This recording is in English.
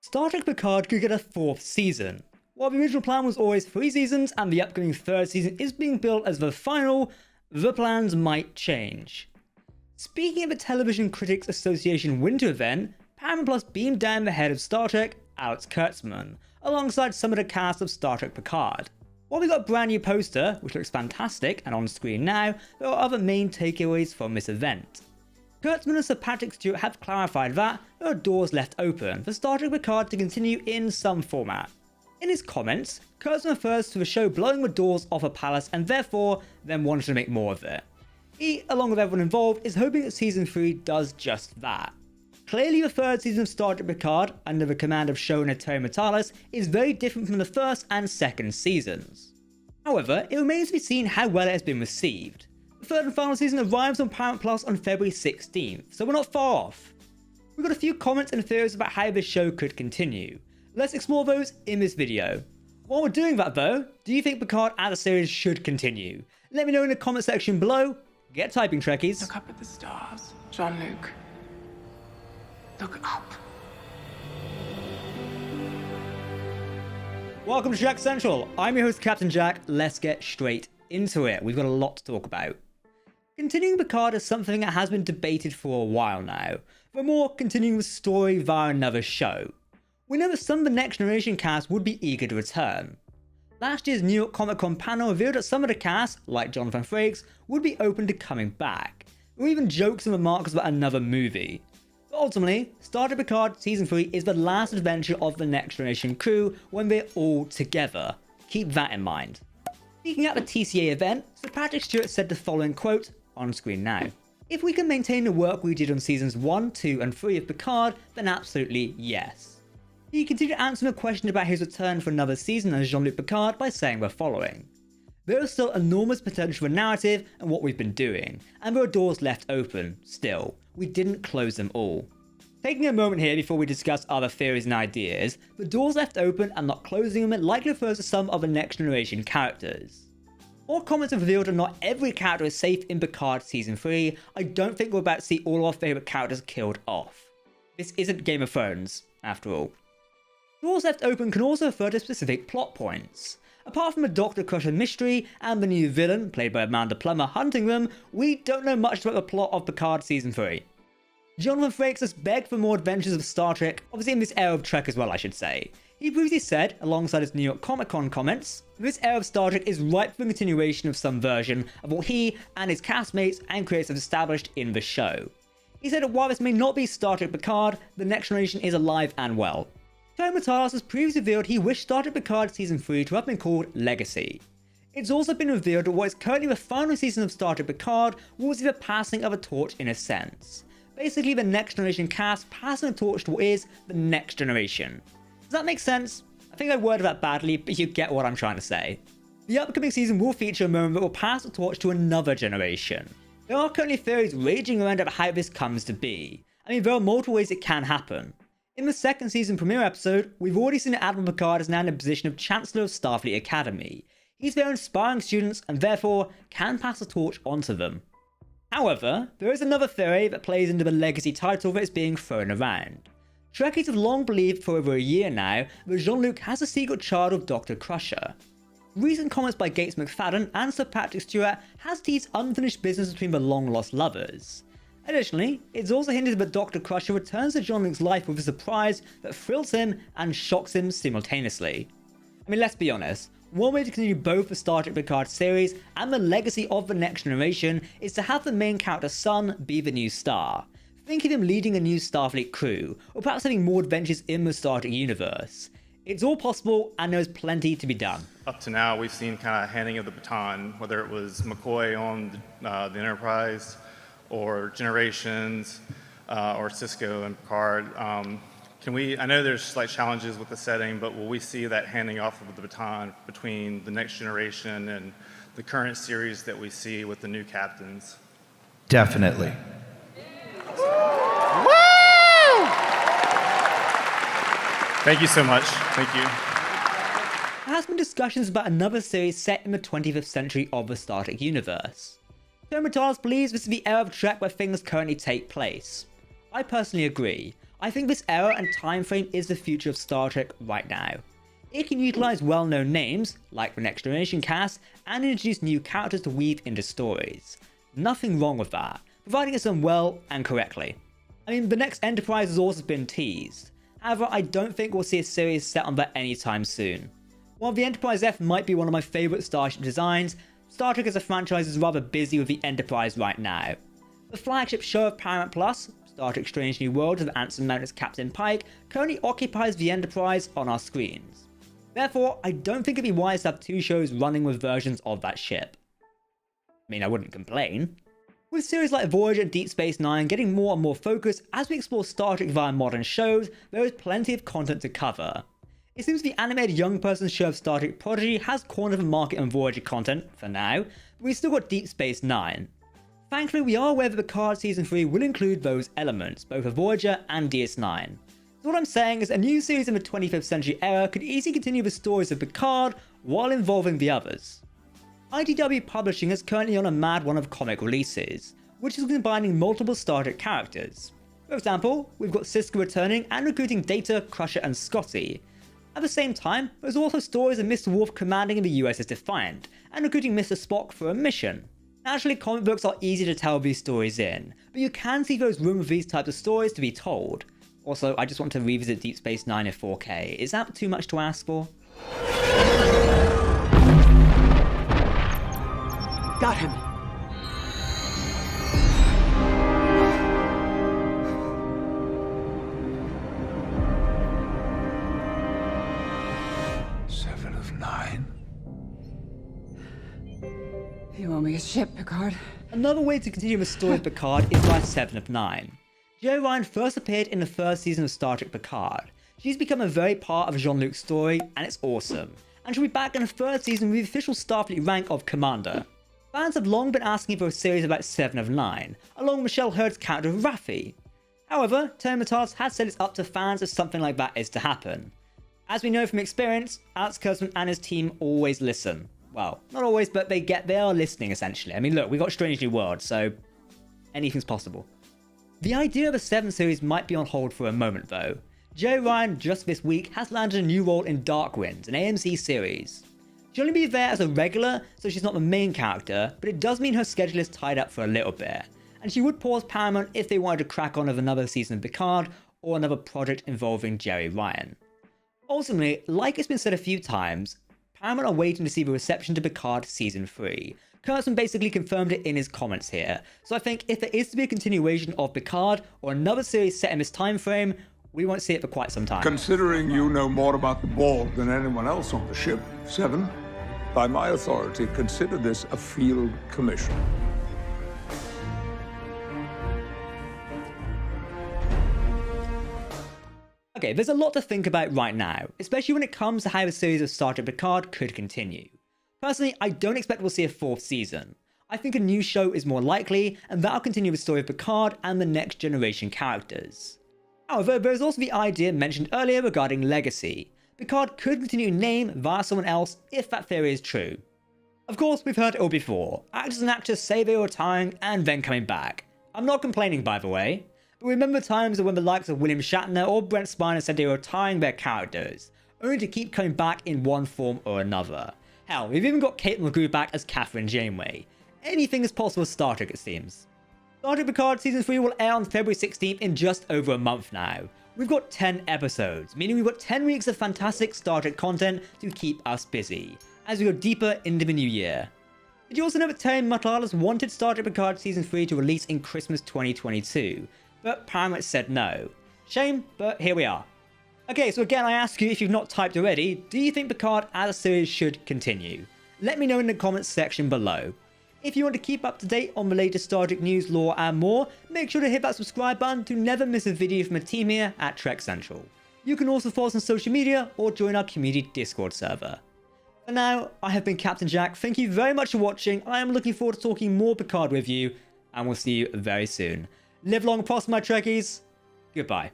Star Trek Picard could get a 4th season. While the original plan was always 3 seasons and the upcoming 3rd season is being billed as the final, the plans might change. Speaking of the Television Critics Association winter event, Paramount Plus beamed down the head of Star Trek, Alex Kurtzman, alongside some of the cast of Star Trek Picard. While we got a brand new poster, which looks fantastic and on screen now, there are other main takeaways from this event. Kurtzman and Sir Patrick Stewart have clarified that there are doors left open for Star Trek Picard to continue in some format. In his comments, Kurtzman refers to the show blowing the doors off a palace and therefore them wanting to make more of it. He, along with everyone involved, is hoping that Season 3 does just that. Clearly the 3rd season of Star Trek Picard, under the command of showrunner Terry Matalas, is very different from the 1st and 2nd seasons. However, it remains to be seen how well it has been received. The 3rd and final season arrives on Paramount Plus on February 16th, so we're not far off. We've got a few comments and theories about how this show could continue. Let's explore those in this video. While we're doing that though, do you think Picard as a series should continue? Let me know in the comment section below. Get typing, Trekkies. Look up at the stars, Jean-Luc. Look up. Welcome to Jack Central. I'm your host, Captain Jack. Let's get straight into it. We've got a lot to talk about. Continuing Picard is something that has been debated for a while now, but more continuing the story via another show. We know that some of the Next Generation cast would be eager to return. Last year's New York Comic Con panel revealed that some of the cast, like Jonathan Frakes, would be open to coming back. There were even jokes and remarks about another movie. But ultimately, Star Trek Picard Season 3 is the last adventure of the Next Generation crew when they're all together. Keep that in mind. Speaking at the TCA event, Sir Patrick Stewart said the following quote, on screen now. If we can maintain the work we did on seasons 1, 2 and 3 of Picard, then absolutely yes. He continued answering a question about his return for another season as Jean-Luc Picard by saying the following. There is still enormous potential for narrative and what we've been doing, and there are doors left open, still. We didn't close them all. Taking a moment here before we discuss other theories and ideas, the doors left open and not closing them likely refers to some of the Next Generation characters. More comments have revealed that not every character is safe in Picard Season 3. I don't think we're about to see all of our favourite characters killed off. This isn't Game of Thrones, after all. Doors left open can also refer to specific plot points. Apart from the Dr. Crusher mystery and the new villain, played by Amanda Plummer, hunting them, we don't know much about the plot of Picard Season 3. Jonathan Frakes has begged for more adventures of Star Trek, obviously in this era of Trek as well I should say. He previously said, alongside his New York Comic Con comments, this era of Star Trek is ripe for the continuation of some version of what he and his castmates and creators have established in the show. He said that while this may not be Star Trek Picard, the Next Generation is alive and well. Terry Matalas has previously revealed he wished Star Trek Picard Season 3 to have been called Legacy. It's also been revealed that what is currently the final season of Star Trek Picard was the passing of a torch in a sense. Basically the Next Generation cast passing a torch to what is the Next Generation. Does that make sense? I think I worded that badly, but you get what I'm trying to say. The upcoming season will feature a moment that will pass the torch to another generation. There are currently theories raging around about how this comes to be. I mean, there are multiple ways it can happen. In the 2nd season premiere episode, we've already seen that Admiral Picard is now in the position of Chancellor of Starfleet Academy. He's there inspiring students and therefore can pass the torch onto them. However, there is another theory that plays into the Legacy title that is being thrown around. Trekkies have long believed for over a year now that Jean-Luc has a secret child of Dr. Crusher. Recent comments by Gates McFadden and Sir Patrick Stewart has teased unfinished business between the long-lost lovers. Additionally, it's also hinted that Dr. Crusher returns to Jean-Luc's life with a surprise that thrills him and shocks him simultaneously. I mean, let's be honest, one way to continue both the Star Trek Picard series and the legacy of the Next Generation is to have the main character's son be the new star. Think of him leading a new Starfleet crew, or perhaps having more adventures in the Star Trek universe. It's all possible, and there's plenty to be done. Up to now, we've seen kind of handing of the baton, whether it was McCoy on the Enterprise, or Generations, or Cisco and Picard. I know there's slight challenges with the setting, but will we see that handing off of the baton between the Next Generation and the current series that we see with the new captains? Definitely. Thank you so much. Thank you. There has been discussions about another series set in the 25th century of the Star Trek universe. Terry Matalas believes this is the era of Trek where things currently take place. I personally agree. I think this era and time frame is the future of Star Trek right now. It can utilize well-known names, like the Next Generation cast, and introduce new characters to weave into stories. Nothing wrong with that, providing it's done well and correctly. I mean, the next Enterprise has also been teased. However, I don't think we'll see a series set on that anytime soon. While the Enterprise F might be one of my favourite starship designs, Star Trek as a franchise is rather busy with the Enterprise right now. The flagship show of Paramount Plus, Star Trek Strange New Worlds with Anson Mount as Captain Pike, currently occupies the Enterprise on our screens. Therefore, I don't think it'd be wise to have two shows running with versions of that ship. I mean, I wouldn't complain. With series like Voyager and Deep Space Nine getting more and more focus as we explore Star Trek via modern shows, there is plenty of content to cover. It seems the animated young person's show of Star Trek Prodigy has cornered the market on Voyager content, for now, but we've still got Deep Space Nine. Thankfully, we are aware that Picard Season 3 will include those elements, both for Voyager and DS9. So what I'm saying is a new series in the 25th century era could easily continue the stories of Picard while involving the others. IDW Publishing is currently on a mad run of comic releases, which is combining multiple Star Trek characters. For example, we've got Sisko returning and recruiting Data, Crusher and Scotty. At the same time, there's also stories of Mr. Worf commanding the USS Defiant and recruiting Mr. Spock for a mission. Naturally, comic books are easy to tell these stories in, but you can see there's room for these types of stories to be told. Also, I just want to revisit Deep Space Nine in 4K. Is that too much to ask for? Got him. Seven of nine. You owe me a ship, Picard. Another way to continue the story of Picard is by 7 of 9. Jeri Ryan first appeared in the first season of Star Trek Picard. She's become a very part of Jean-Luc's story, and it's awesome. And she'll be back in the third season with the official Starfleet rank of Commander. Fans have long been asking for a series about 7 of 9, along with Michelle Hurd's character Raffi. However, Tony Matas has said it's up to fans if something like that is to happen. As we know from experience, Alex Kurtzman and his team always listen. Well, not always, but they are listening essentially. I mean, look, we got Strange New World, so anything's possible. The idea of a 7 series might be on hold for a moment though. Jeri Ryan just this week has landed a new role in Dark Winds, an AMC series. She'll only be there as a regular, so she's not the main character, but it does mean her schedule is tied up for a little bit, and she would pause Paramount if they wanted to crack on with another season of Picard or another project involving Jeri Ryan. Ultimately, like it's been said a few times, Paramount are waiting to see the reception to Picard Season 3. Kurtzman basically confirmed it in his comments here, so I think if there is to be a continuation of Picard or another series set in this time frame, we won't see it for quite some time. Considering you know more about the Borg than anyone else on the ship, 7, by my authority, consider this a field commission. Okay, there's a lot to think about right now, especially when it comes to how the series of Star Trek Picard could continue. Personally, I don't expect we'll see a 4th season. I think a new show is more likely, and that'll continue the story of Picard and the next generation characters. However, there is also the idea mentioned earlier regarding Legacy. Picard could continue in name via someone else if that theory is true. Of course, we've heard it all before. Actors and actors say they were retiring and then coming back. I'm not complaining, by the way. But remember times when the likes of William Shatner or Brent Spiner said they were retiring their characters, only to keep coming back in one form or another. Hell, we've even got Kate McGrew back as Catherine Janeway. Anything is possible with Star Trek, it seems. Star Trek Picard Season 3 will air on February 16th in just over a month now. We've got 10 episodes, meaning we've got 10 weeks of fantastic Star Trek content to keep us busy, as we go deeper into the new year. Did you also know that Terry Matalas wanted Star Trek Picard Season 3 to release in Christmas 2022, but Paramount said no. Shame, but here we are. Okay, so again I ask you, if you've not typed already, do you think Picard as a series should continue? Let me know in the comments section below. If you want to keep up to date on the latest Star Trek news, lore and more, make sure to hit that subscribe button to never miss a video from the team here at Trek Central. You can also follow us on social media or join our community Discord server. For now, I have been Captain Jack, thank you very much for watching, I am looking forward to talking more Picard with you, and we'll see you very soon. Live long and prosper, my Trekkies, goodbye.